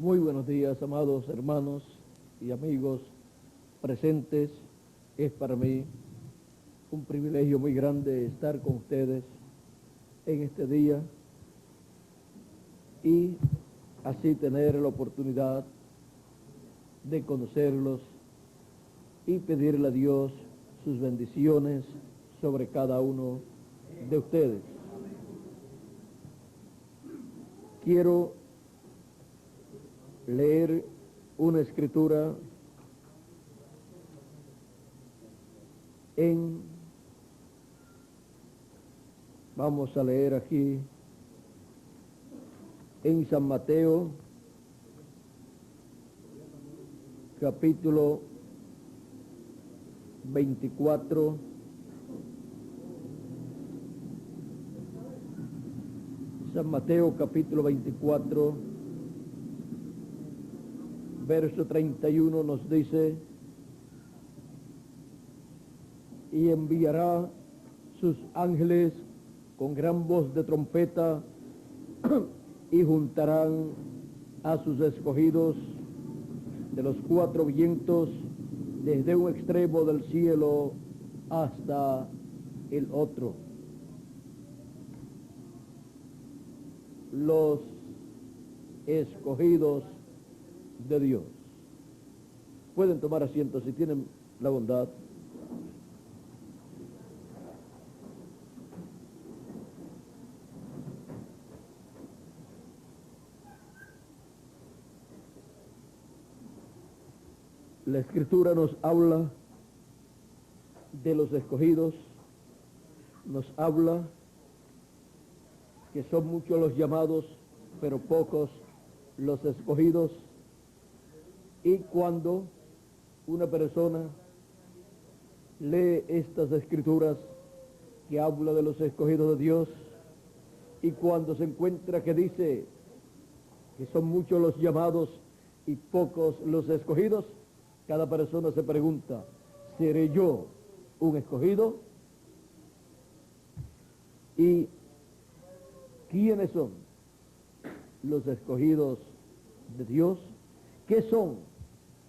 Muy buenos días, amados hermanos y amigos presentes. Es para mí un privilegio muy grande estar con ustedes en este día y así tener la oportunidad de conocerlos y pedirle a Dios sus bendiciones sobre cada uno de ustedes. Quiero leer una escritura vamos a leer aquí en San Mateo, capítulo 24, San Mateo capítulo 24, verso 31 nos dice: y enviará sus ángeles con gran voz de trompeta y juntarán a sus escogidos de los cuatro vientos, desde un extremo del cielo hasta el otro. Los escogidos de Dios. Pueden tomar asiento si tienen la bondad. La Escritura nos habla de los escogidos, nos habla que son muchos los llamados, pero pocos los escogidos. Y cuando una persona lee estas escrituras que habla de los escogidos de Dios, y cuando se encuentra que dice que son muchos los llamados y pocos los escogidos, cada persona se pregunta: ¿seré yo un escogido? ¿Y quiénes son los escogidos de Dios? ¿Qué son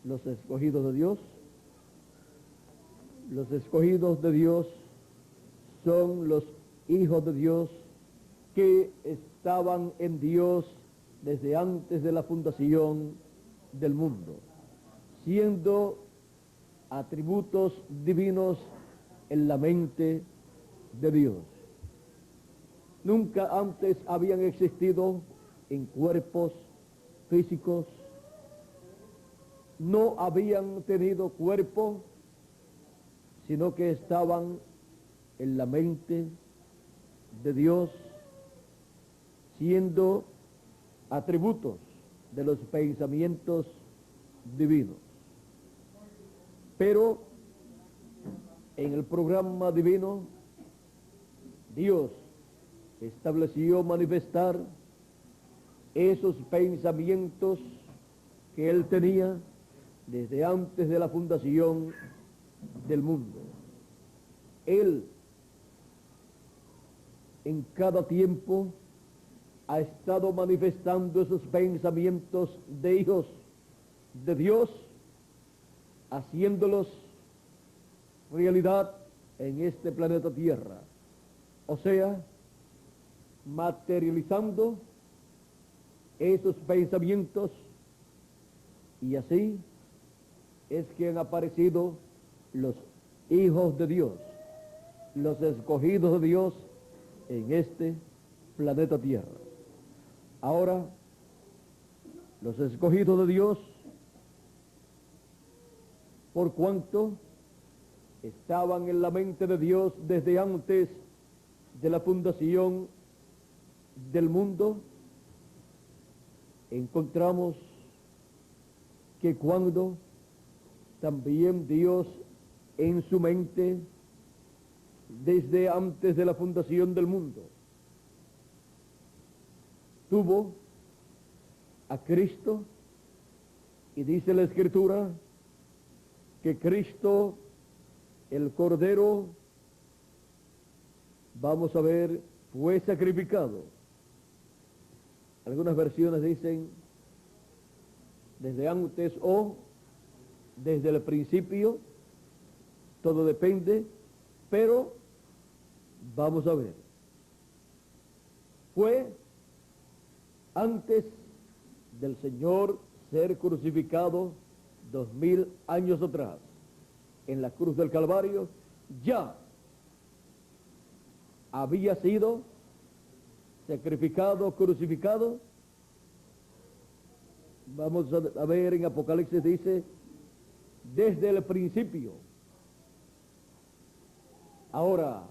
los escogidos de Dios? Los escogidos de Dios son los hijos de Dios que estaban en Dios desde antes de la fundación del mundo, siendo atributos divinos en la mente de Dios. Nunca antes habían existido en cuerpos físicos, no habían tenido cuerpo, sino que estaban en la mente de Dios, siendo atributos de los pensamientos divinos. Pero en el programa divino, Dios estableció manifestar esos pensamientos que Él tenía desde antes de la fundación del mundo. Él en cada tiempo ha estado manifestando esos pensamientos de hijos de Dios, haciéndolos realidad en este planeta Tierra, o sea, materializando esos pensamientos, y así es que han aparecido los hijos de Dios, los escogidos de Dios en este planeta Tierra. Ahora, los escogidos de Dios, por cuanto estaban en la mente de Dios desde antes de la fundación del mundo, encontramos que cuando también Dios en su mente, desde antes de la fundación del mundo, tuvo a Cristo, y dice la Escritura que Cristo, el Cordero, vamos a ver, fue sacrificado. Algunas versiones dicen desde antes o desde el principio, todo depende, pero vamos a ver. Fue antes del Señor ser crucificado 2000 años atrás, en la cruz del Calvario, ya había sido sacrificado, crucificado. Vamos a ver en Apocalipsis, dice, desde el principio. Ahora,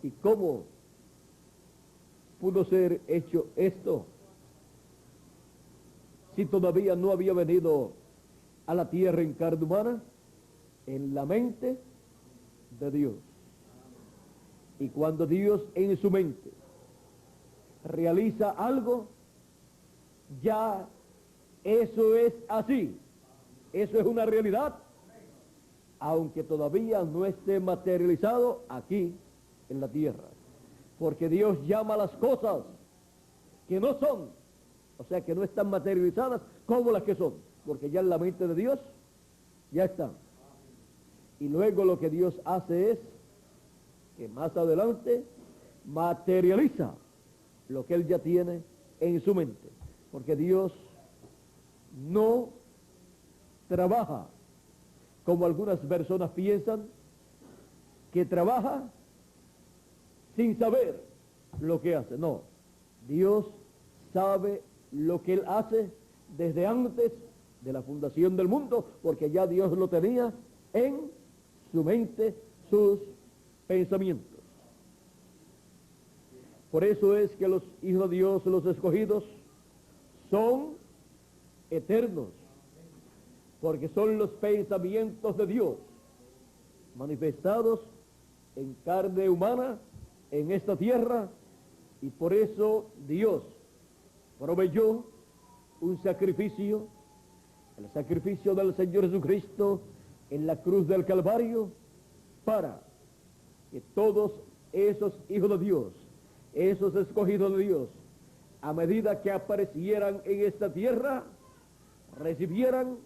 ¿y cómo pudo ser hecho esto si todavía no había venido a la tierra en carne humana? En la mente de Dios. Y cuando Dios en su mente realiza algo, ya eso es así. Eso es una realidad, aunque todavía no esté materializado aquí en la tierra. Porque Dios llama las cosas que no son, o sea, que no están materializadas, como las que son, porque ya en la mente de Dios ya están. Y luego lo que Dios hace es que más adelante materializa lo que Él ya tiene en su mente, porque Dios no trabaja como algunas personas piensan, que trabaja sin saber lo que hace. No, Dios sabe lo que Él hace desde antes de la fundación del mundo, porque ya Dios lo tenía en su mente, sus pensamientos. Por eso es que los hijos de Dios, los escogidos, son eternos, porque son los pensamientos de Dios manifestados en carne humana en esta tierra, y por eso Dios proveyó un sacrificio, el sacrificio del Señor Jesucristo en la cruz del Calvario, para que todos esos hijos de Dios, esos escogidos de Dios, a medida que aparecieran en esta tierra, recibieran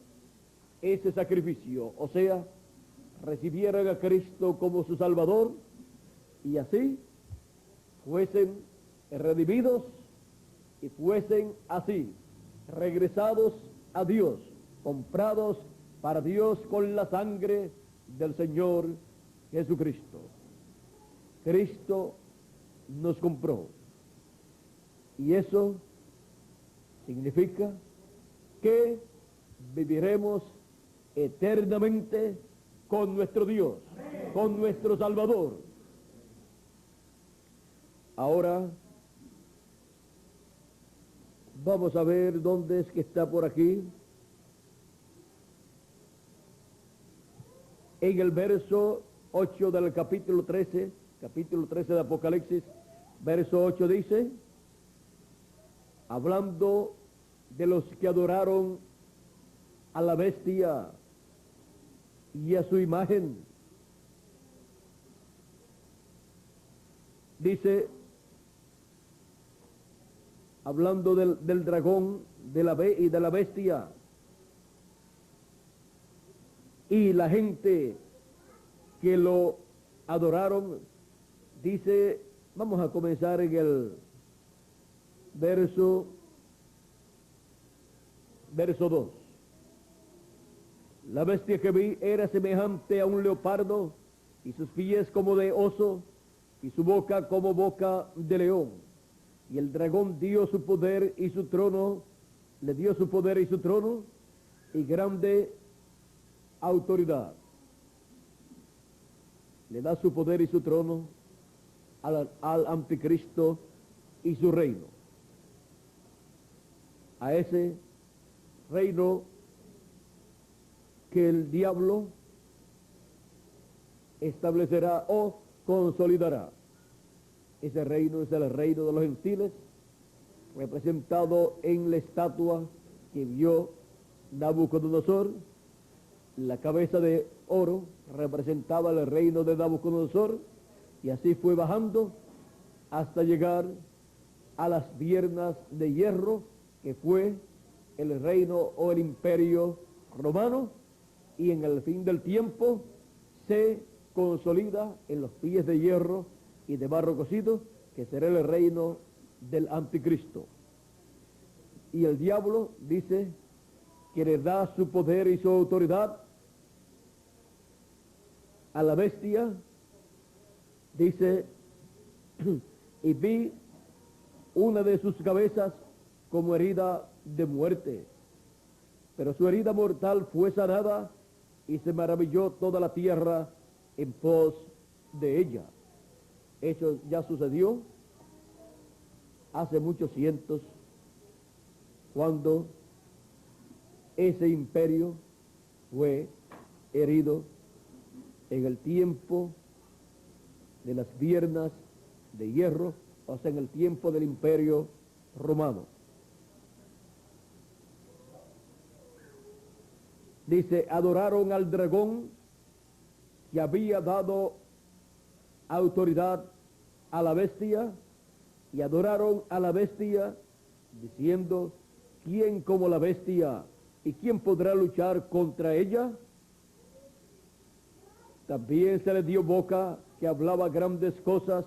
ese sacrificio, o sea, recibieran a Cristo como su Salvador, y así fuesen redimidos y fuesen así regresados a Dios, comprados para Dios con la sangre del Señor Jesucristo. Cristo nos compró, y eso significa que viviremos eternamente con nuestro Dios, con nuestro Salvador. Ahora vamos a ver dónde es que está por aquí. En el verso 8 del capítulo 13 de Apocalipsis, verso 8 dice, hablando de los que adoraron a la bestia y a su imagen, dice, hablando del dragón y de la bestia, y la gente que lo adoraron, dice, vamos a comenzar en el verso 2. La bestia que vi era semejante a un leopardo, y sus pies como de oso, y su boca como boca de león. Y el dragón dio su poder y su trono, le dio su poder y su trono, y grande autoridad. Le da su poder y su trono al anticristo y su reino. A ese reino que el diablo establecerá o consolidará. Ese reino es el reino de los gentiles, representado en la estatua que vio Nabucodonosor. La cabeza de oro representaba el reino de Nabucodonosor, y así fue bajando hasta llegar a las piernas de hierro, que fue el reino o el imperio romano, y en el fin del tiempo se consolida en los pies de hierro y de barro cocido, que será el reino del anticristo. Y el diablo dice que le da su poder y su autoridad a la bestia. Dice, y vi una de sus cabezas como herida de muerte, pero su herida mortal fue sanada, y se maravilló toda la tierra en pos de ella. Eso ya sucedió hace muchos cientos, cuando ese imperio fue herido en el tiempo de las piernas de hierro, o sea, en el tiempo del imperio romano. Dice, adoraron al dragón que había dado autoridad a la bestia, y adoraron a la bestia diciendo, ¿quién como la bestia y quién podrá luchar contra ella? También se le dio boca que hablaba grandes cosas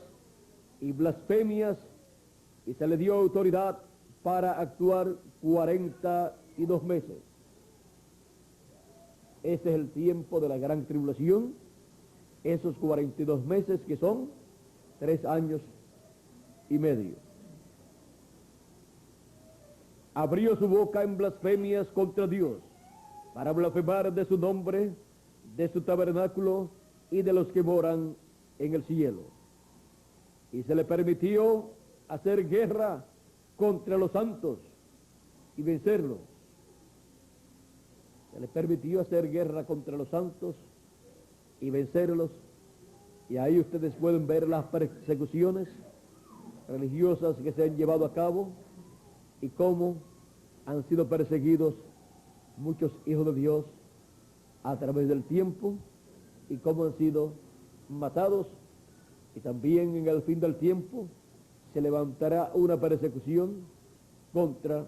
y blasfemias, y se le dio autoridad para actuar 42 meses. Ese es el tiempo de la gran tribulación, esos 42 meses que son 3 años y medio. Abrió su boca en blasfemias contra Dios, para blasfemar de su nombre, de su tabernáculo y de los que moran en el cielo. Y se le permitió hacer guerra contra los santos y vencerlos. Se le permitió hacer guerra contra los santos y vencerlos. Y ahí ustedes pueden ver las persecuciones religiosas que se han llevado a cabo, y cómo han sido perseguidos muchos hijos de Dios a través del tiempo, y cómo han sido matados. Y también en el fin del tiempo se levantará una persecución contra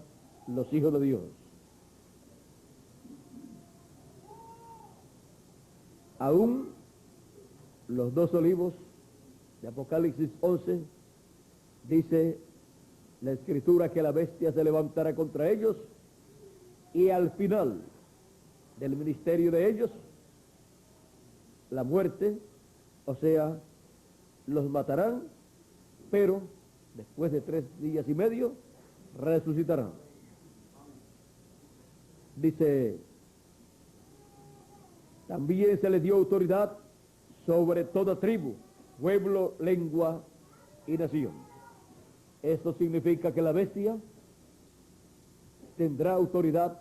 los hijos de Dios. Aún los 2 olivos de Apocalipsis 11 dice la Escritura que la bestia se levantará contra ellos, y al final del ministerio de ellos, la muerte, o sea, los matarán, pero después de 3 días y medio resucitarán. Dice, también se les dio autoridad sobre toda tribu, pueblo, lengua y nación. Esto significa que la bestia tendrá autoridad,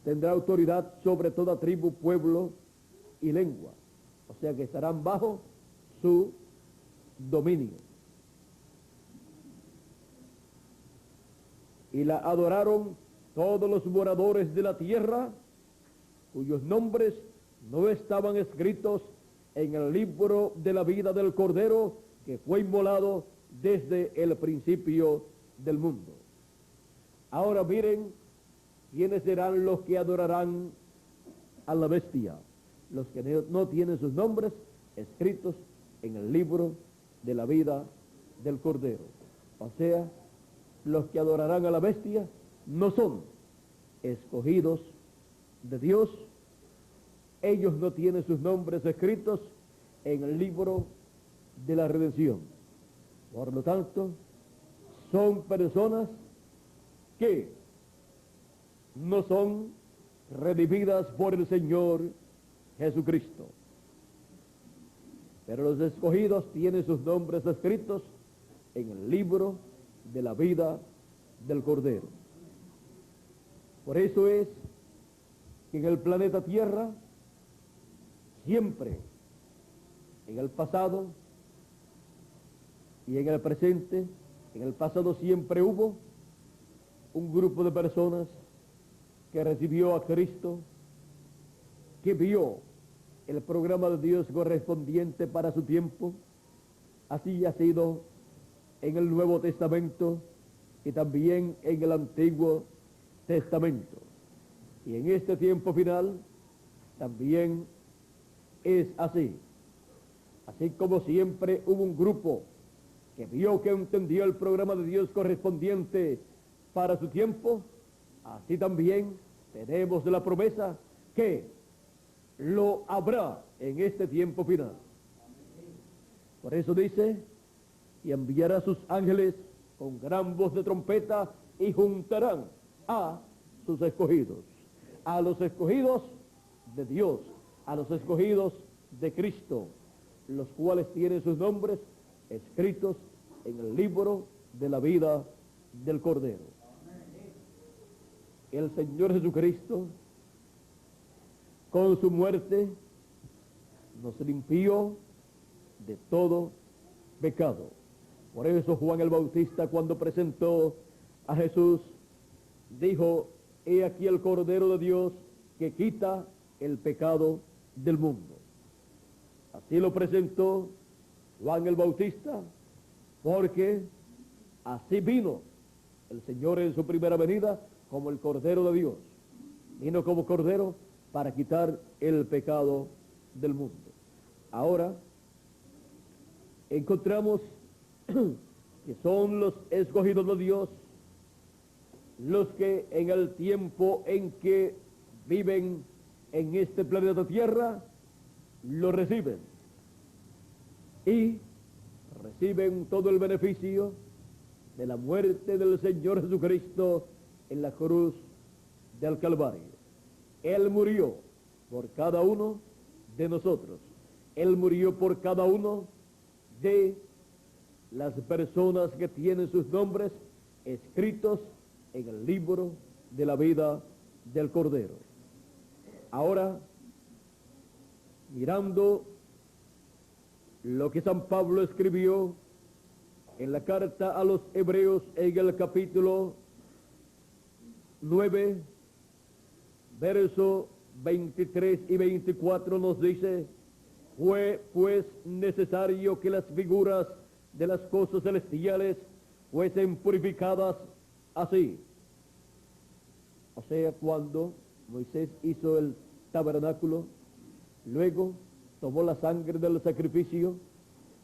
tendrá autoridad sobre toda tribu, pueblo y lengua. O sea que estarán bajo su dominio. Y la adoraron todos los moradores de la tierra, cuyos nombres no estaban escritos en el libro de la vida del Cordero, que fue inmolado desde el principio del mundo. Ahora miren quiénes serán los que adorarán a la bestia, los que no tienen sus nombres escritos en el libro de la vida del Cordero. O sea, los que adorarán a la bestia no son escogidos de Dios. Ellos no tienen sus nombres escritos en el libro de la redención. Por lo tanto, son personas que no son redimidas por el Señor Jesucristo. Pero los escogidos tienen sus nombres escritos en el libro de la vida del Cordero. Por eso es que en el planeta Tierra siempre, en el pasado y en el presente, en el pasado siempre hubo un grupo de personas que recibió a Cristo, que vio el programa de Dios correspondiente para su tiempo. Así ha sido en el Nuevo Testamento y también en el Antiguo Testamento. Y en este tiempo final también es así. Así como siempre hubo un grupo que vio, que entendió el programa de Dios correspondiente para su tiempo, así también tenemos la promesa que lo habrá en este tiempo final. Por eso dice, y enviará a sus ángeles con gran voz de trompeta y juntarán a sus escogidos, a los escogidos de Dios, a los escogidos de Cristo, los cuales tienen sus nombres escritos en el libro de la vida del Cordero. El Señor Jesucristo, con su muerte, nos limpió de todo pecado. Por eso Juan el Bautista, cuando presentó a Jesús, dijo: he aquí el Cordero de Dios que quita el pecado del mundo. Así lo presentó Juan el Bautista, porque así vino el Señor en su primera venida como el Cordero de Dios. Vino como Cordero para quitar el pecado del mundo. Ahora encontramos que son los escogidos de Dios los que en el tiempo en que viven en este planeta Tierra lo reciben y reciben todo el beneficio de la muerte del Señor Jesucristo en la cruz del Calvario. Él murió por cada uno de nosotros. Él murió por cada uno de las personas que tienen sus nombres escritos en el libro de la vida del Cordero. Ahora, mirando lo que San Pablo escribió en la carta a los Hebreos en el capítulo 9, verso 23 y 24 nos dice: fue pues necesario que las figuras de las cosas celestiales fuesen purificadas así. O sea, cuando Moisés hizo el tabernáculo, luego tomó la sangre del sacrificio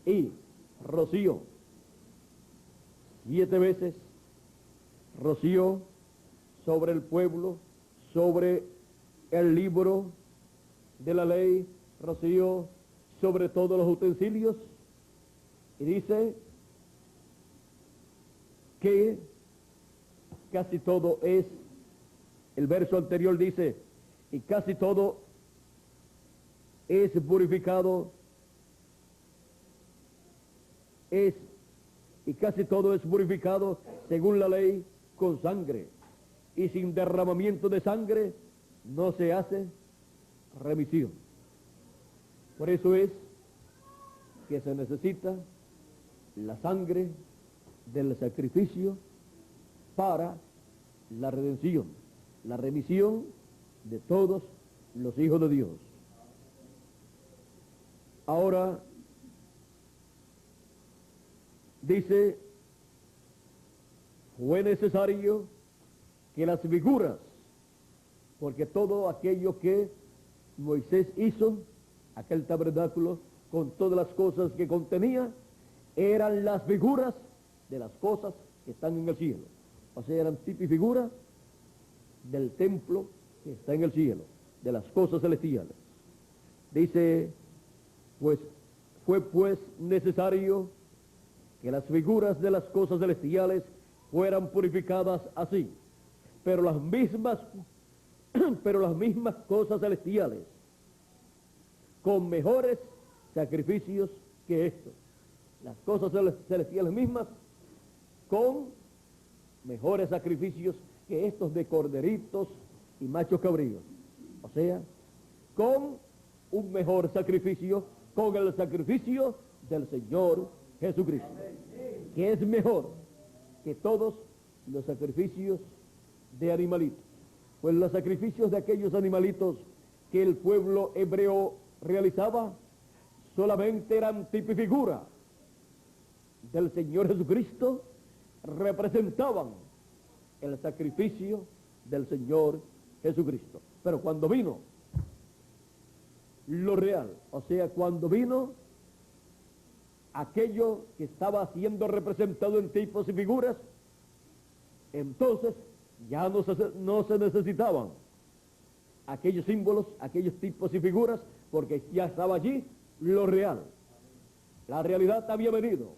y roció 7 veces, roció sobre el pueblo, sobre el libro de la ley, roció sobre todos los utensilios, y dice que casi todo es, el verso anterior dice, y casi todo es purificado, y casi todo es purificado según la ley con sangre, y sin derramamiento de sangre no se hace remisión. Por eso es que se necesita la sangre del sacrificio para la redención, la remisión de todos los hijos de Dios. Ahora dice, fue necesario que las figuras, porque todo aquello que Moisés hizo, aquel tabernáculo con todas las cosas que contenía, eran las figuras de las cosas que están en el cielo. O sea, eran tipo y figura del templo que está en el cielo, de las cosas celestiales. Dice, pues fue pues necesario que las figuras de las cosas celestiales fueran purificadas así, pero las mismas cosas celestiales con mejores sacrificios que estos. Las cosas celestiales mismas con mejores sacrificios que estos de corderitos y machos cabríos. O sea, con un mejor sacrificio, con el sacrificio del Señor Jesucristo, que es mejor que todos los sacrificios de animalitos. Pues los sacrificios de aquellos animalitos que el pueblo hebreo realizaba solamente eran tipo y figura del Señor Jesucristo, representaban el sacrificio del Señor Jesucristo. Pero cuando vino lo real, o sea, cuando vino aquello que estaba siendo representado en tipos y figuras, entonces ya no se necesitaban aquellos símbolos, aquellos tipos y figuras, porque ya estaba allí lo real. La realidad había venido.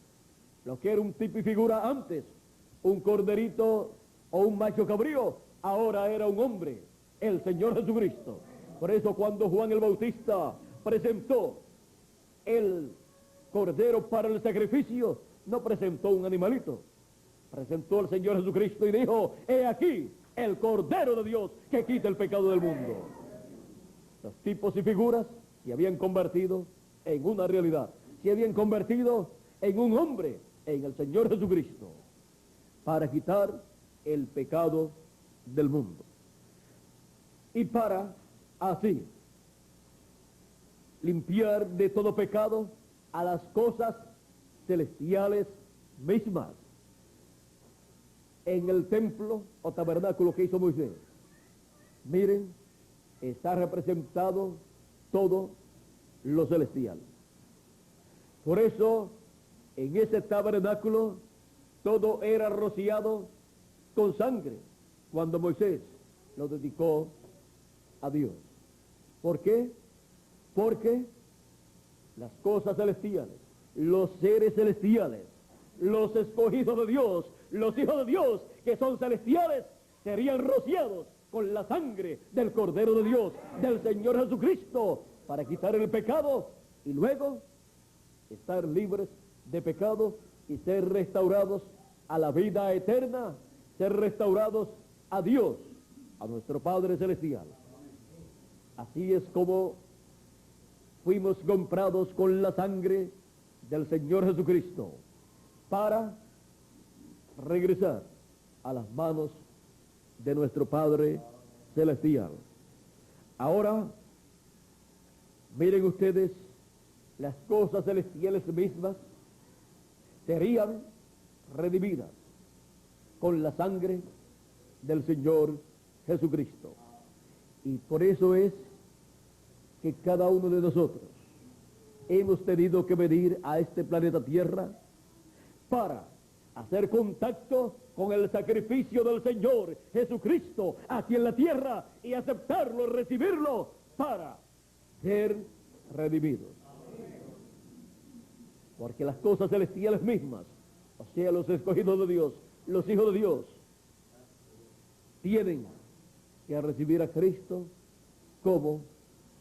Lo que era un tipo y figura antes, un corderito o un macho cabrío, ahora era un hombre, el Señor Jesucristo. Por eso cuando Juan el Bautista presentó el cordero para el sacrificio, no presentó un animalito, presentó al Señor Jesucristo y dijo: he aquí el Cordero de Dios que quita el pecado del mundo. Los tipos y figuras se habían convertido en una realidad, se habían convertido en un hombre, en el Señor Jesucristo, para quitar el pecado del mundo. Y para así limpiar de todo pecado a las cosas celestiales mismas. En el templo o tabernáculo que hizo Moisés, miren, está representado todo lo celestial. Por eso, en ese tabernáculo, todo era rociado con sangre, cuando Moisés lo dedicó a Dios. ¿Por qué? Porque las cosas celestiales, los seres celestiales, los escogidos de Dios, los hijos de Dios que son celestiales, serían rociados con la sangre del Cordero de Dios, del Señor Jesucristo, para quitar el pecado y luego estar libres de pecado y ser restaurados a la vida eterna, ser restaurados a Dios, a nuestro Padre Celestial. Así es como fuimos comprados con la sangre del Señor Jesucristo, para regresar a las manos de nuestro Padre Celestial. Ahora, miren ustedes, las cosas celestiales mismas serían redimidas con la sangre del Señor Jesucristo. Y por eso es que cada uno de nosotros hemos tenido que venir a este planeta Tierra para hacer contacto con el sacrificio del Señor Jesucristo aquí en la tierra y aceptarlo, recibirlo, para ser redimidos. Porque las cosas celestiales mismas, o sea, los escogidos de Dios, los hijos de Dios, tienen que recibir a Cristo como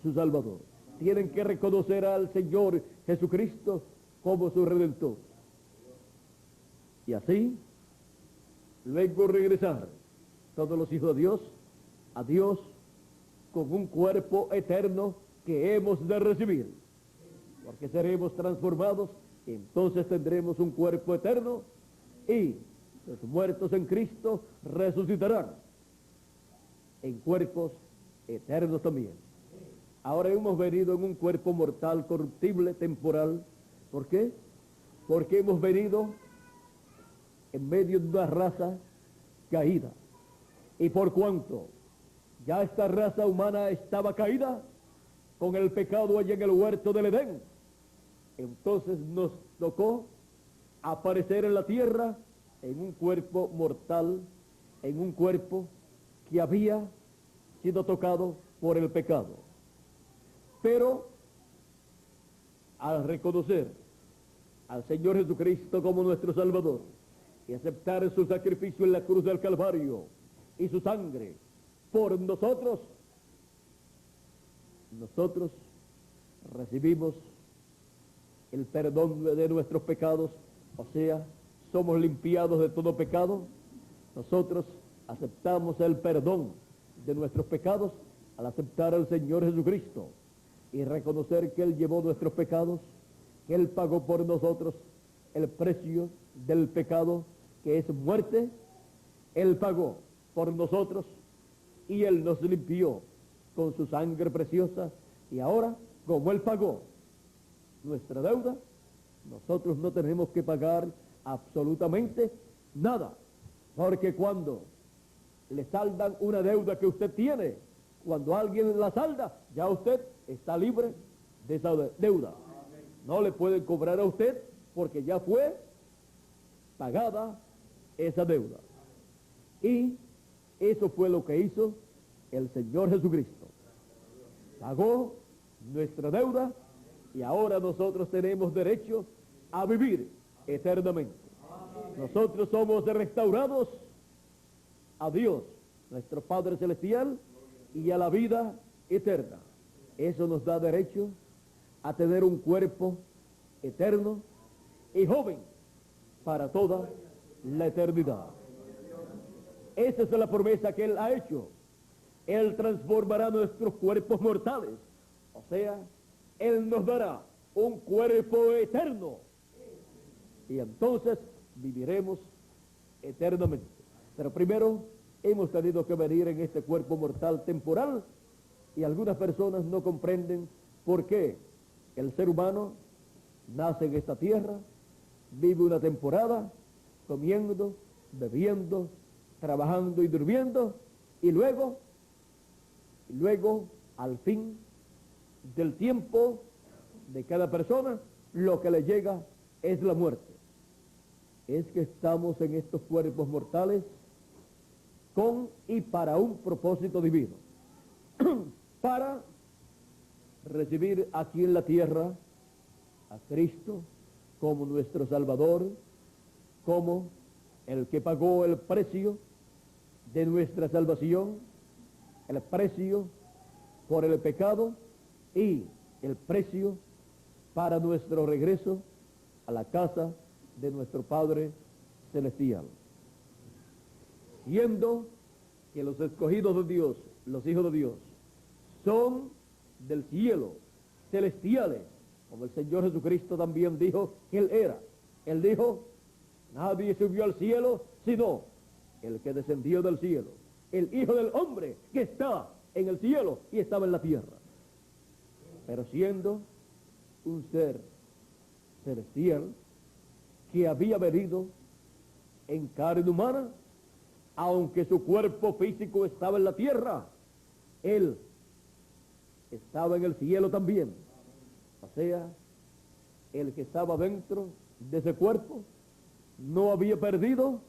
su Salvador. Tienen que reconocer al Señor Jesucristo como su Redentor. Y así, luego regresar todos los hijos de Dios a Dios con un cuerpo eterno que hemos de recibir. Porque seremos transformados, entonces tendremos un cuerpo eterno y los muertos en Cristo resucitarán en cuerpos eternos también. Ahora hemos venido en un cuerpo mortal, corruptible, temporal. ¿Por qué? Porque hemos venido en medio de una raza caída. Y por cuanto ya esta raza humana estaba caída con el pecado allá en el huerto del Edén, entonces nos tocó aparecer en la tierra en un cuerpo mortal, en un cuerpo que había sido tocado por el pecado. Pero al reconocer al Señor Jesucristo como nuestro Salvador y aceptar su sacrificio en la cruz del Calvario y su sangre por nosotros, nosotros recibimos el perdón de nuestros pecados, o sea, somos limpiados de todo pecado. Nosotros aceptamos el perdón de nuestros pecados al aceptar al Señor Jesucristo y reconocer que Él llevó nuestros pecados, que Él pagó por nosotros el precio del pecado, que es muerte. Él pagó por nosotros y Él nos limpió con su sangre preciosa, y ahora, como Él pagó nuestra deuda, nosotros no tenemos que pagar absolutamente Nada. Porque cuando le saldan una deuda que usted tiene, cuando alguien la salda, ya usted está libre de esa deuda. No le pueden cobrar a usted porque ya fue pagada esa deuda. Y eso fue lo que hizo el Señor Jesucristo. Pagó nuestra deuda y ahora nosotros tenemos derecho a vivir eternamente. Nosotros somos restaurados a Dios, nuestro Padre Celestial, y a la vida eterna. Eso nos da derecho a tener un cuerpo eterno y joven para toda la eternidad. Esa es la promesa que Él ha hecho. Él transformará nuestros cuerpos mortales. O sea, Él nos dará un cuerpo eterno. Y entonces viviremos eternamente. Pero primero hemos tenido que venir en este cuerpo mortal temporal, y algunas personas no comprenden por qué el ser humano nace en esta tierra, vive una temporada, comiendo, bebiendo, trabajando y durmiendo, y luego, al fin del tiempo de cada persona, lo que le llega es la muerte. Es que estamos en estos cuerpos mortales con y para un propósito divino, para recibir aquí en la tierra a Cristo como nuestro Salvador, como el que pagó el precio de nuestra salvación, el precio por el pecado y el precio para nuestro regreso a la casa de nuestro Padre Celestial. Siendo que los escogidos de Dios, los hijos de Dios, son del cielo, celestiales, como el Señor Jesucristo también dijo que Él era. Él dijo, nadie subió al cielo sino el que descendió del cielo, el Hijo del Hombre que está en el cielo y estaba en la tierra. Pero siendo un ser celestial que había venido en carne humana, aunque su cuerpo físico estaba en la tierra, Él estaba en el cielo también. O sea, el que estaba dentro de ese cuerpo no había perdido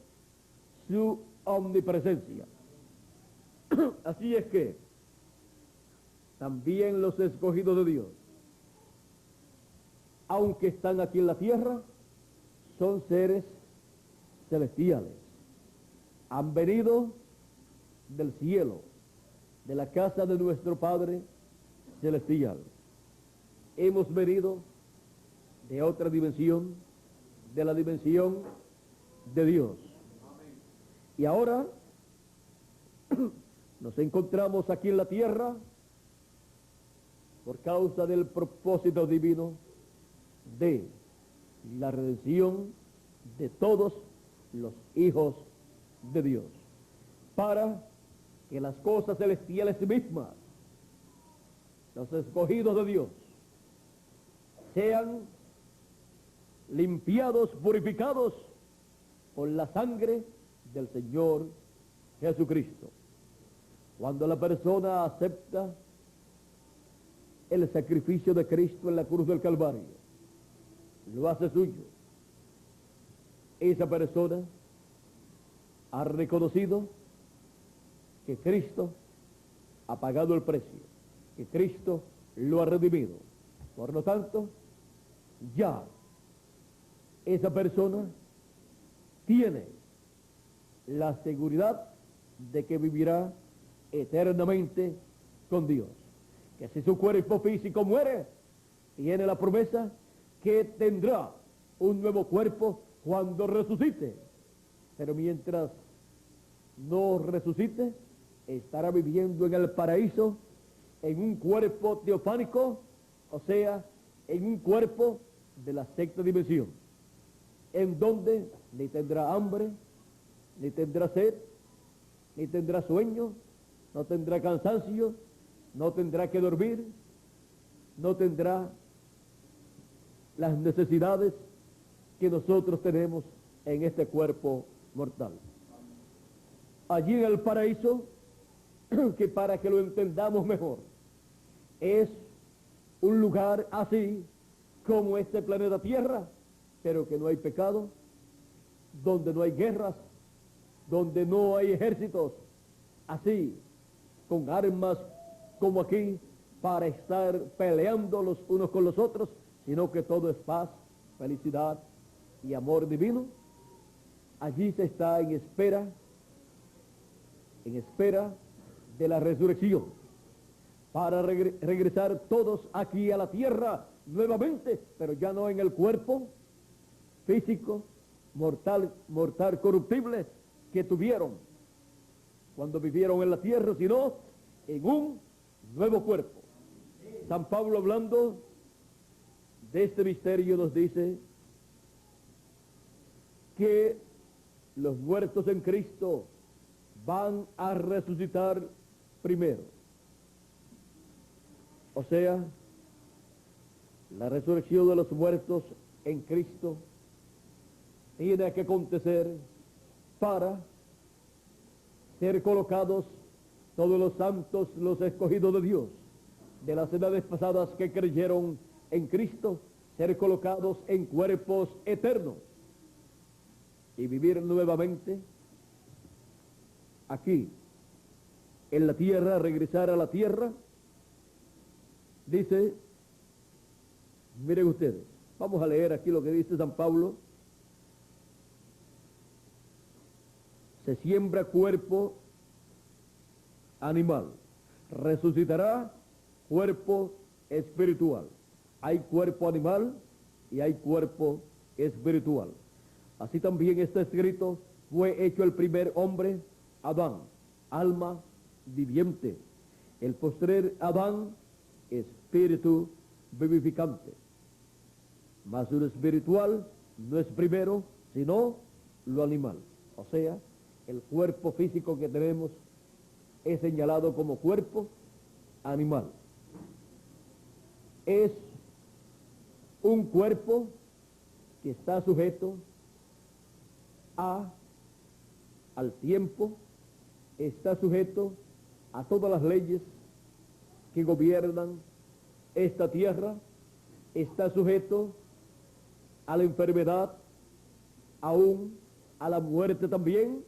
su omnipresencia. Así es que también los escogidos de Dios, aunque están aquí en la tierra, son seres celestiales. Han venido del cielo, de la casa de nuestro Padre Celestial. Hemos venido de otra dimensión, de la dimensión de Dios. Y ahora nos encontramos aquí en la tierra por causa del propósito divino de la redención de todos los hijos de Dios, para que las cosas celestiales mismas, los escogidos de Dios, sean limpiados, purificados por la sangre del Señor Jesucristo. Cuando la persona acepta el sacrificio de Cristo en la cruz del Calvario, lo hace suyo, esa persona ha reconocido que Cristo ha pagado el precio, que Cristo lo ha redimido. Por lo tanto, ya esa persona tiene la seguridad de que vivirá eternamente con Dios. Que si su cuerpo físico muere, tiene la promesa que tendrá un nuevo cuerpo cuando resucite. Pero mientras no resucite, estará viviendo en el paraíso en un cuerpo teofánico, o sea, en un cuerpo de la sexta dimensión, en donde ni tendrá hambre, ni tendrá sed, ni tendrá sueño, no tendrá cansancio, no tendrá que dormir, no tendrá las necesidades que nosotros tenemos en este cuerpo mortal. Allí en el paraíso, que para que lo entendamos mejor, es un lugar así como este planeta Tierra, pero que no hay pecado, donde no hay guerras, donde no hay ejércitos, así, con armas como aquí, para estar peleando los unos con los otros, sino que todo es paz, felicidad y amor divino. Allí se está en espera de la resurrección, para regresar todos aquí a la tierra nuevamente, pero ya no en el cuerpo físico, mortal corruptible que tuvieron cuando vivieron en la tierra, sino en un nuevo cuerpo. San Pablo, hablando de este misterio, nos dice que los muertos en Cristo van a resucitar primero. O sea, la resurrección de los muertos en Cristo tiene que acontecer para ser colocados todos los santos, los escogidos de Dios, de las edades pasadas que creyeron en Cristo, ser colocados en cuerpos eternos y vivir nuevamente aquí, en la tierra, regresar a la tierra. Dice, miren ustedes, vamos a leer aquí lo que dice San Pablo. Se siembra cuerpo animal, resucitará cuerpo espiritual. Hay cuerpo animal y hay cuerpo espiritual. Así también está escrito, fue hecho el primer hombre, Adán, alma viviente. El postrer Adán, espíritu vivificante. Mas lo espiritual no es primero, sino lo animal. O sea, el cuerpo físico que tenemos es señalado como cuerpo animal. Es un cuerpo que está sujeto al tiempo, está sujeto a todas las leyes que gobiernan esta tierra, está sujeto a la enfermedad, aún a la muerte también,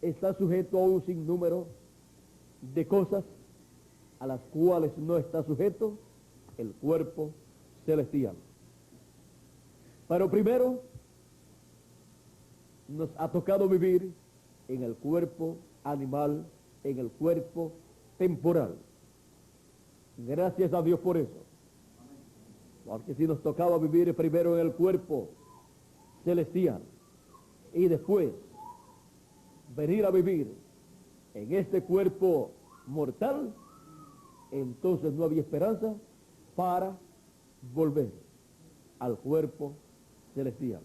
está sujeto a un sinnúmero de cosas a las cuales no está sujeto el cuerpo celestial. Pero primero nos ha tocado vivir en el cuerpo animal, en el cuerpo temporal. Gracias a Dios por eso. Porque si nos tocaba vivir primero en el cuerpo celestial y después venir a vivir en este cuerpo mortal, entonces no había esperanza para volver al cuerpo celestial.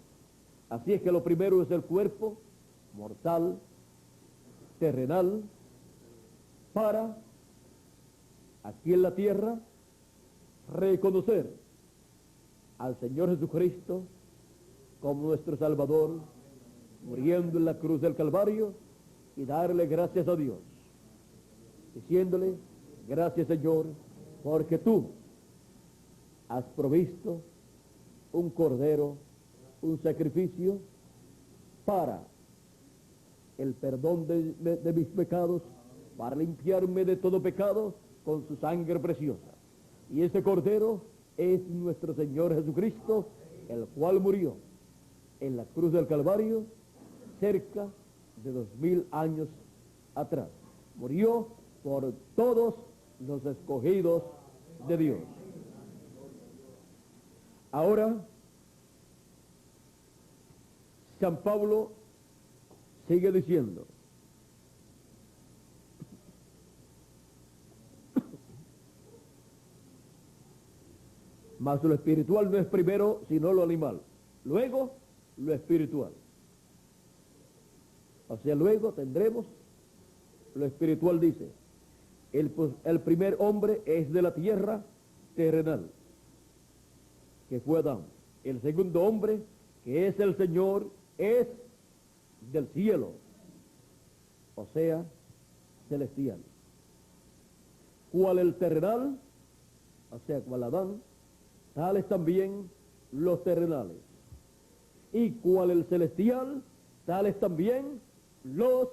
Así es que lo primero es el cuerpo mortal, terrenal, para aquí en la tierra reconocer al Señor Jesucristo como nuestro Salvador, muriendo en la cruz del Calvario, y darle gracias a Dios, diciéndole, gracias Señor, porque tú has provisto un cordero, un sacrificio para el perdón de mis pecados, para limpiarme de todo pecado con su sangre preciosa. Y ese cordero es nuestro Señor Jesucristo, el cual murió en la cruz del Calvario cerca de 2000 años atrás. Murió por todos los escogidos de Dios. Ahora, San Pablo sigue diciendo, mas lo espiritual no es primero, sino lo animal. Luego, lo espiritual. O sea, luego tendremos lo espiritual, dice. El primer hombre es de la tierra terrenal, que fue Adán. El segundo hombre, que es el Señor, es del cielo, o sea, celestial. Cual el terrenal, o sea, cual Adán, tales también los terrenales. Y cual el celestial, tales también los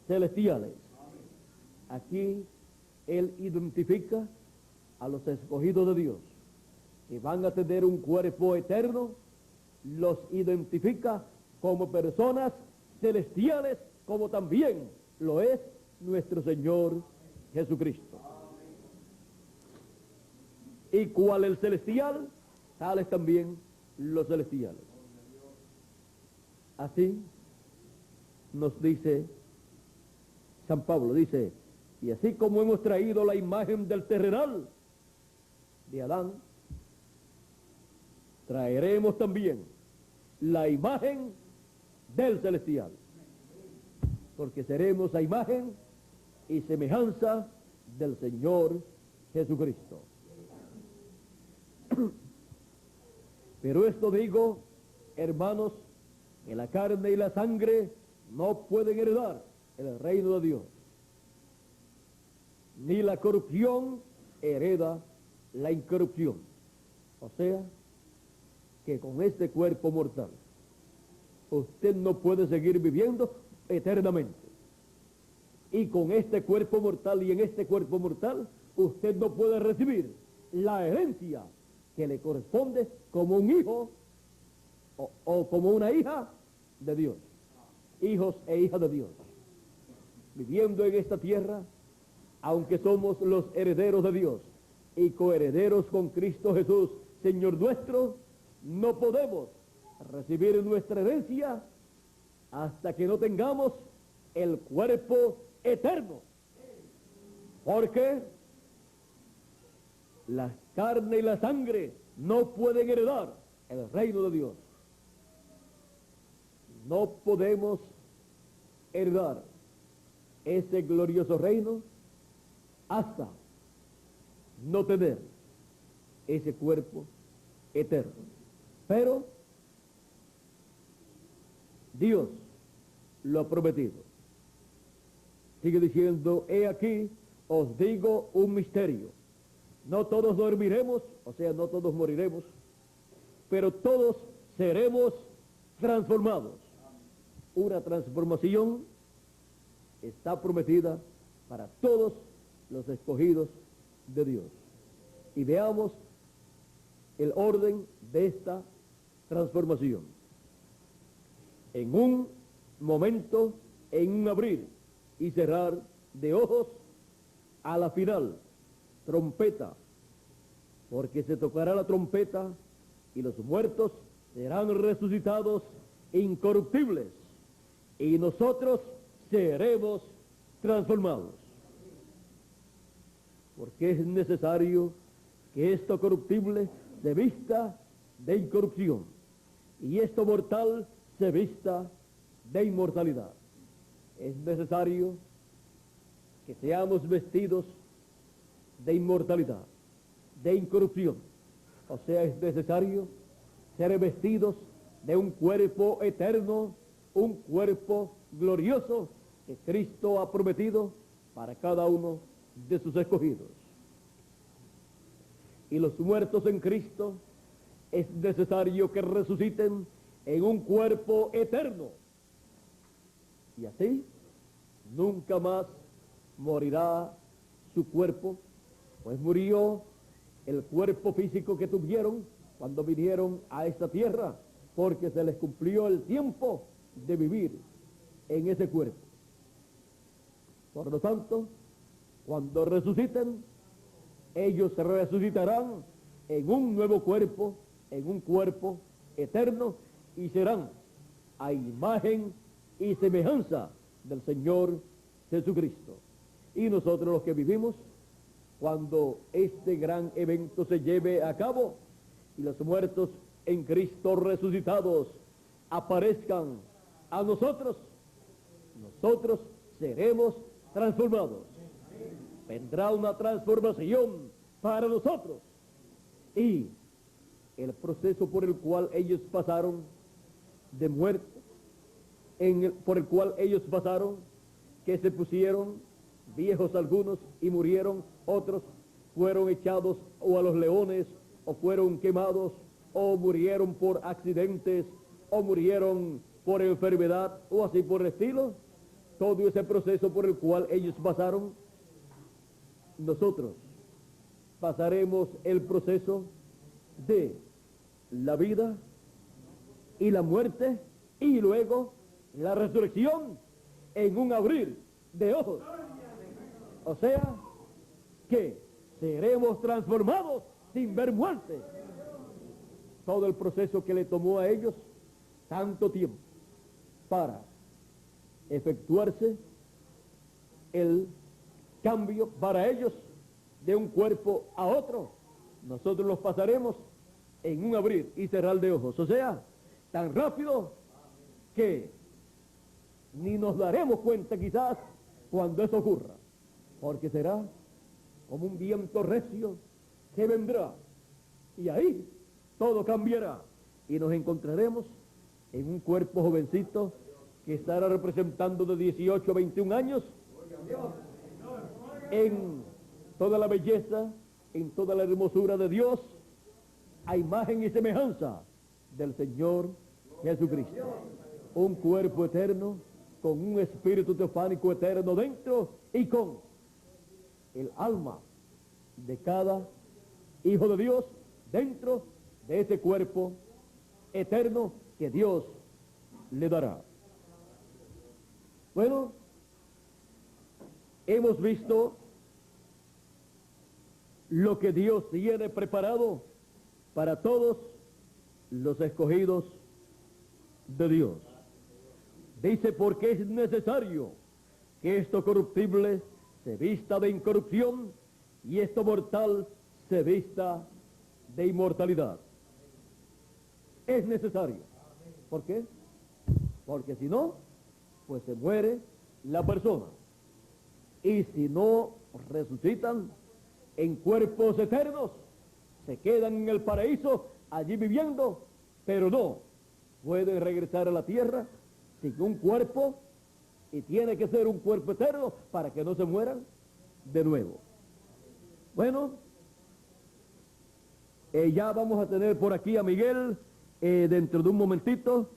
celestiales. Aquí él identifica a los escogidos de Dios, que van a tener un cuerpo eterno, los identifica como personas celestiales, como también lo es nuestro Señor Jesucristo. Y cual el celestial, tales también los celestiales. Así nos dice San Pablo, dice, y así como hemos traído la imagen del terrenal de Adán, traeremos también la imagen del celestial, porque seremos a imagen y semejanza del Señor Jesucristo. Pero esto digo, hermanos, que la carne y la sangre no pueden heredar el reino de Dios, ni la corrupción hereda la incorrupción. O sea, que con este cuerpo mortal usted no puede seguir viviendo eternamente. Y con este cuerpo mortal y en este cuerpo mortal usted no puede recibir la herencia que le corresponde como un hijo o como una hija de Dios. Hijos e hijas de Dios. Viviendo en esta tierra, aunque somos los herederos de Dios y coherederos con Cristo Jesús, Señor nuestro, no podemos recibir nuestra herencia hasta que no tengamos el cuerpo eterno. Porque la carne y la sangre no pueden heredar el reino de Dios. No podemos heredar ese glorioso reino hasta no tener ese cuerpo eterno. Pero Dios lo ha prometido. Sigue diciendo, he aquí, os digo un misterio. No todos dormiremos, o sea, no todos moriremos, pero todos seremos transformados. Una transformación está prometida para todos los escogidos de Dios. Y veamos el orden de esta transformación. En un momento, en un abrir y cerrar de ojos, a la final, trompeta, porque se tocará la trompeta y los muertos serán resucitados incorruptibles y nosotros seremos transformados. Porque es necesario que esto corruptible se vista de incorrupción y esto mortal se vista de inmortalidad. Es necesario que seamos vestidos de inmortalidad, de incorrupción. O sea, es necesario ser vestidos de un cuerpo eterno, un cuerpo glorioso que Cristo ha prometido para cada uno de sus escogidos. Y los muertos en Cristo es necesario que resuciten en un cuerpo eterno. Y así nunca más morirá su cuerpo, pues murió el cuerpo físico que tuvieron cuando vinieron a esta tierra, porque se les cumplió el tiempo de vivir en ese cuerpo. Por lo tanto, cuando resuciten, ellos resucitarán en un nuevo cuerpo, en un cuerpo eterno, y serán a imagen y semejanza del Señor Jesucristo. Y nosotros los que vivimos, cuando este gran evento se lleve a cabo y los muertos en Cristo resucitados aparezcan a nosotros, nosotros seremos transformados. Vendrá una transformación para nosotros y el proceso por el cual ellos pasaron de muerte por el cual ellos pasaron, que se pusieron viejos algunos y murieron, otros fueron echados o a los leones, o fueron quemados, o murieron por accidentes, o murieron por enfermedad, o así por el estilo. Todo ese proceso por el cual ellos pasaron, nosotros pasaremos el proceso de la vida y la muerte y luego la resurrección en un abrir de ojos. O sea, que seremos transformados sin ver muerte. Todo el proceso que le tomó a ellos tanto tiempo para efectuarse el cambio para ellos de un cuerpo a otro, nosotros los pasaremos en un abrir y cerrar de ojos. O sea, tan rápido que ni nos daremos cuenta quizás cuando eso ocurra, porque será como un viento recio que vendrá y ahí todo cambiará y nos encontraremos en un cuerpo jovencito que estará representando de 18 a 21 años en toda la belleza, en toda la hermosura de Dios, a imagen y semejanza del Señor Jesucristo. Un cuerpo eterno, con un espíritu teofánico eterno dentro y con el alma de cada hijo de Dios dentro de ese cuerpo eterno que Dios le dará. Bueno, hemos visto lo que Dios tiene preparado para todos los escogidos de Dios. Dice, porque es necesario que esto corruptible se vista de incorrupción y esto mortal se vista de inmortalidad. Es necesario. ¿Por qué? Porque si no, pues se muere la persona. Y si no resucitan en cuerpos eternos, se quedan en el paraíso, allí viviendo, pero no pueden regresar a la tierra sin un cuerpo, y tiene que ser un cuerpo eterno para que no se mueran de nuevo. Bueno, ya vamos a tener por aquí a Miguel dentro de un momentito.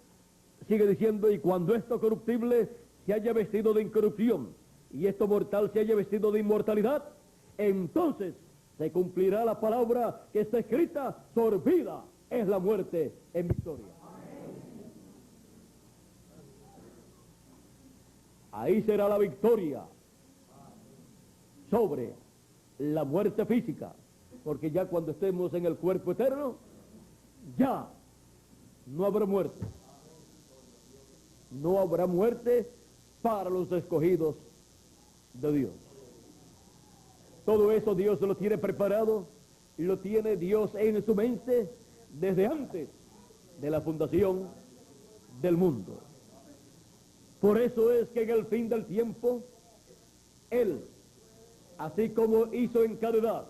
Sigue diciendo, y cuando esto corruptible se haya vestido de incorrupción y esto mortal se haya vestido de inmortalidad, entonces se cumplirá la palabra que está escrita: sorbida es la muerte en victoria. Ahí será la victoria sobre la muerte física, porque ya cuando estemos en el cuerpo eterno, ya no habrá muerte. No habrá muerte para los escogidos de Dios. Todo eso Dios lo tiene preparado y lo tiene Dios en su mente desde antes de la fundación del mundo. Por eso es que en el fin del tiempo, Él, así como hizo en cada edad,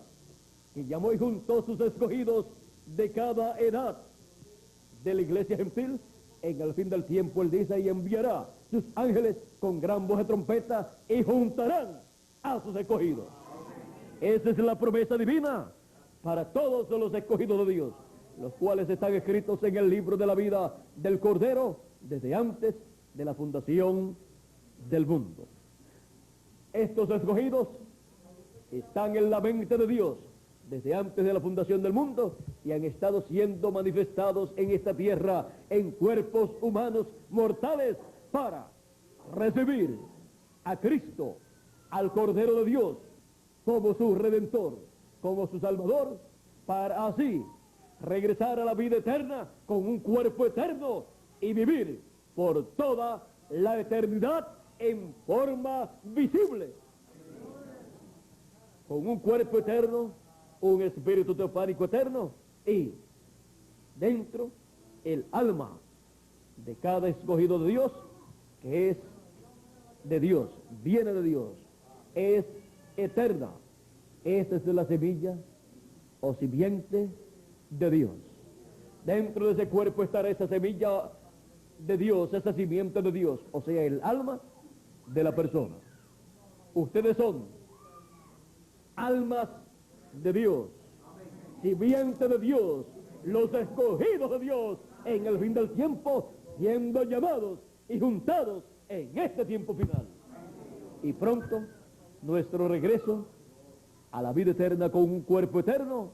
y llamó y juntó sus escogidos de cada edad de la iglesia gentil, en el fin del tiempo Él dice, y enviará sus ángeles con gran voz de trompeta y juntarán a sus escogidos. Esa es la promesa divina para todos los escogidos de Dios, los cuales están escritos en el libro de la vida del Cordero desde antes de la fundación del mundo. Estos escogidos están en la mente de Dios desde antes de la fundación del mundo y han estado siendo manifestados en esta tierra en cuerpos humanos mortales para recibir a Cristo, al Cordero de Dios, como su Redentor, como su Salvador, para así regresar a la vida eterna con un cuerpo eterno y vivir por toda la eternidad en forma visible, con un cuerpo eterno, un espíritu teofánico eterno y dentro el alma de cada escogido de Dios, que es de Dios, viene de Dios, es eterna. Esta es la semilla o simiente de Dios. Dentro de ese cuerpo estará esa semilla de Dios, esa simiente de Dios, o sea, el alma de la persona. Ustedes son almas de Dios, simiente de Dios, los escogidos de Dios en el fin del tiempo, siendo llamados y juntados en este tiempo final. Y pronto nuestro regreso a la vida eterna con un cuerpo eterno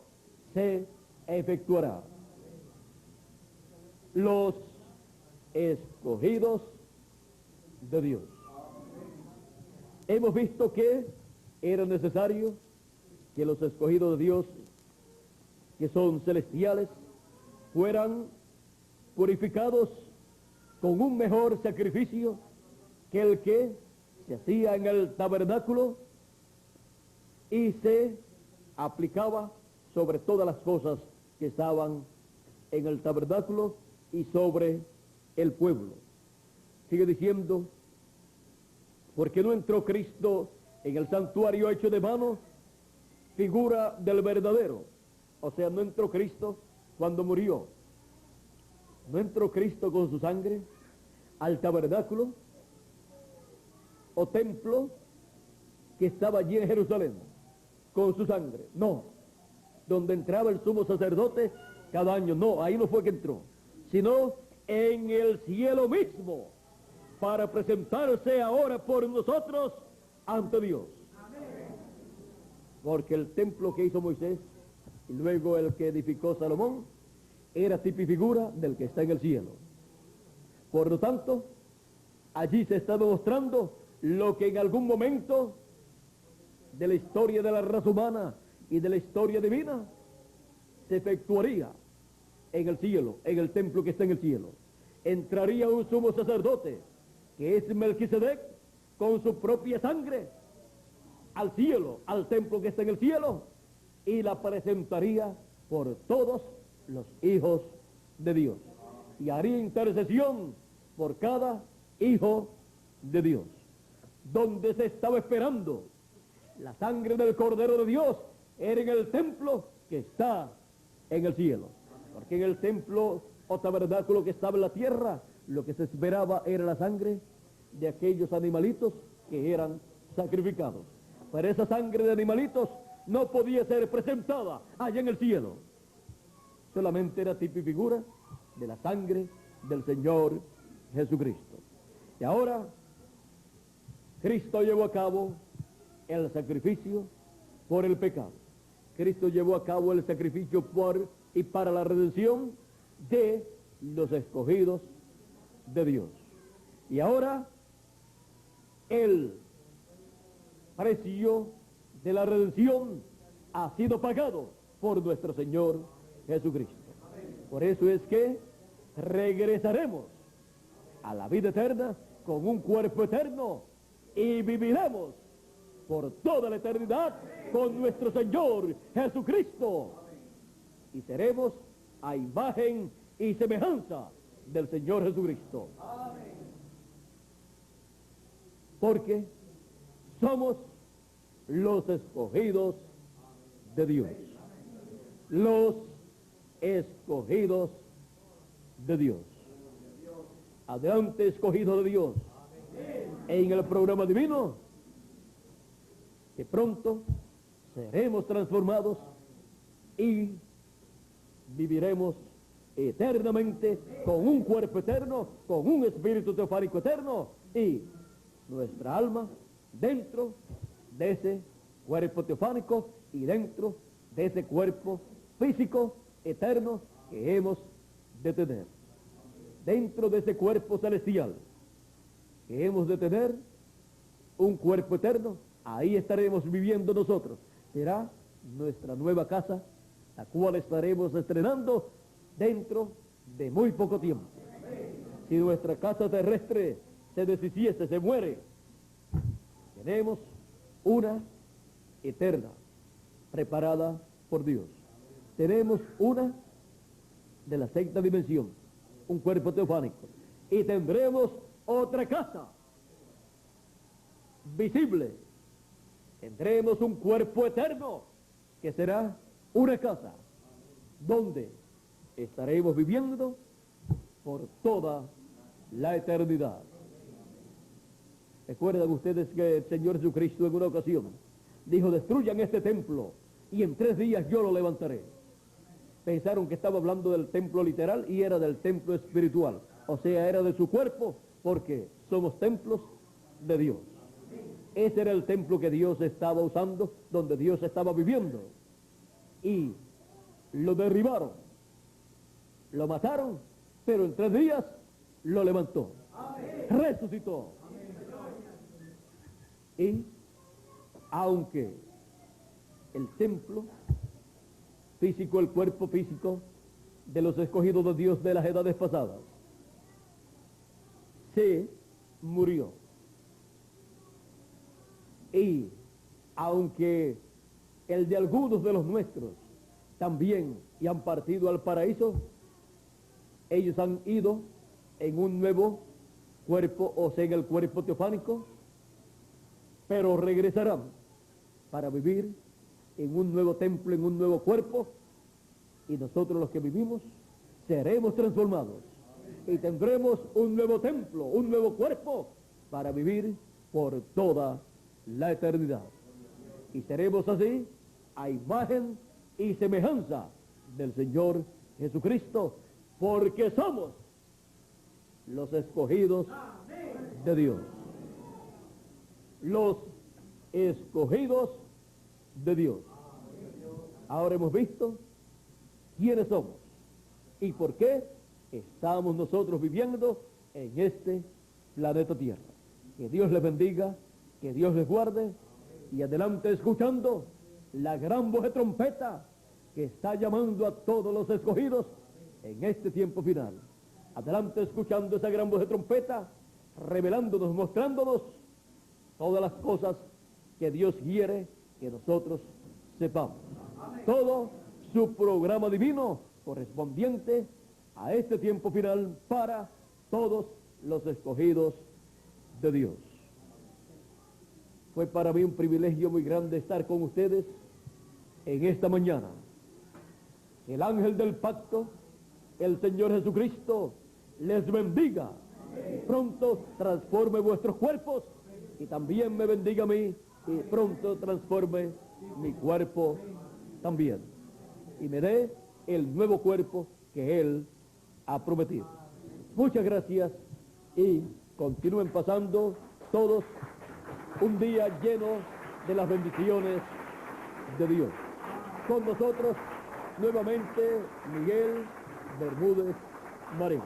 se efectuará. Los escogidos de Dios. Hemos visto que era necesario que los escogidos de Dios, que son celestiales, fueran purificados con un mejor sacrificio que el que se hacía en el tabernáculo y se aplicaba sobre todas las cosas que estaban en el tabernáculo y sobre el pueblo. Sigue diciendo, porque no entró Cristo en el santuario hecho de mano, figura del verdadero. O sea, no entró Cristo cuando murió. No entró Cristo con su sangre al tabernáculo o templo que estaba allí en Jerusalén con su sangre. No, donde entraba el sumo sacerdote cada año. No, ahí no fue que entró, sino en el cielo mismo, para presentarse ahora por nosotros ante Dios. Porque el templo que hizo Moisés y luego el que edificó Salomón era tipo y figura del que está en el cielo. Por lo tanto, allí se está demostrando lo que en algún momento de la historia de la raza humana y de la historia divina se efectuaría en el cielo, en el templo que está en el cielo. Entraría un sumo sacerdote, que es Melquisedec, con su propia sangre al cielo, al templo que está en el cielo, y la presentaría por todos los hijos de Dios, y haría intercesión por cada hijo de Dios. Donde se estaba esperando la sangre del Cordero de Dios era en el templo que está en el cielo, porque en el templo o tabernáculo que estaba en la tierra, lo que se esperaba era la sangre de aquellos animalitos que eran sacrificados. Pero esa sangre de animalitos no podía ser presentada allá en el cielo. Solamente era tipo y figura de la sangre del Señor Jesucristo. Y ahora Cristo llevó a cabo el sacrificio por el pecado. Cristo llevó a cabo el sacrificio por y para la redención de los escogidos de Dios. Y ahora el precio de la redención ha sido pagado por nuestro Señor Jesucristo. Por eso es que regresaremos a la vida eterna con un cuerpo eterno y viviremos por toda la eternidad con nuestro Señor Jesucristo. Y seremos a imagen y semejanza del Señor Jesucristo. Porque somos los escogidos de Dios. Los escogidos de Dios. Adelante, escogido de Dios. En el programa divino, que pronto seremos transformados y viviremos eternamente con un cuerpo eterno, con un espíritu teofánico eterno y nuestra alma dentro de ese cuerpo teofánico y dentro de ese cuerpo físico eterno que hemos de tener. Dentro de ese cuerpo celestial que hemos de tener, un cuerpo eterno, ahí estaremos viviendo nosotros. Será nuestra nueva casa, la cual estaremos estrenando dentro de muy poco tiempo. Si nuestra casa terrestre se deshiciese, se muere, tenemos una eterna preparada por Dios. Tenemos una de la sexta dimensión, un cuerpo teofánico, y tendremos otra casa visible. Tendremos un cuerpo eterno que será una casa donde estaremos viviendo por toda la eternidad. ¿Recuerdan ustedes que el Señor Jesucristo en una ocasión dijo: destruyan este templo y en 3 días yo lo levantaré? Pensaron que estaba hablando del templo literal y era del templo espiritual, o sea, era de su cuerpo, porque somos templos de Dios. Ese era el templo que Dios estaba usando, donde Dios estaba viviendo, y lo derribaron, lo mataron, pero en 3 días lo levantó, resucitó. Y aunque el templo físico, el cuerpo físico de los escogidos de Dios de las edades pasadas se murió, y aunque el de algunos de los nuestros también y han partido al paraíso, ellos han ido en un nuevo cuerpo, o sea, en el cuerpo teofánico, pero regresarán para vivir en un nuevo templo, en un nuevo cuerpo, y nosotros los que vivimos seremos transformados y tendremos un nuevo templo, un nuevo cuerpo para vivir por toda la eternidad, y seremos así a imagen y semejanza del Señor Jesucristo, porque somos los escogidos de Dios. Los escogidos de Dios. Ahora hemos visto quiénes somos y por qué estamos nosotros viviendo en este planeta Tierra. Que Dios les bendiga, que Dios les guarde, y adelante escuchando la gran voz de trompeta que está llamando a todos los escogidos en este tiempo final. Adelante escuchando esa gran voz de trompeta, revelándonos, mostrándonos todas las cosas que Dios quiere que nosotros sepamos. Todo su programa divino correspondiente a este tiempo final para todos los escogidos de Dios. Fue para mí un privilegio muy grande estar con ustedes en esta mañana. El ángel del pacto, el Señor Jesucristo, les bendiga. Pronto transforme vuestros cuerpos y también me bendiga a mí, y pronto transforme mi cuerpo también, y me dé el nuevo cuerpo que Él ha prometido. Muchas gracias, y continúen pasando todos un día lleno de las bendiciones de Dios. Con nosotros nuevamente Miguel Bermúdez Marín.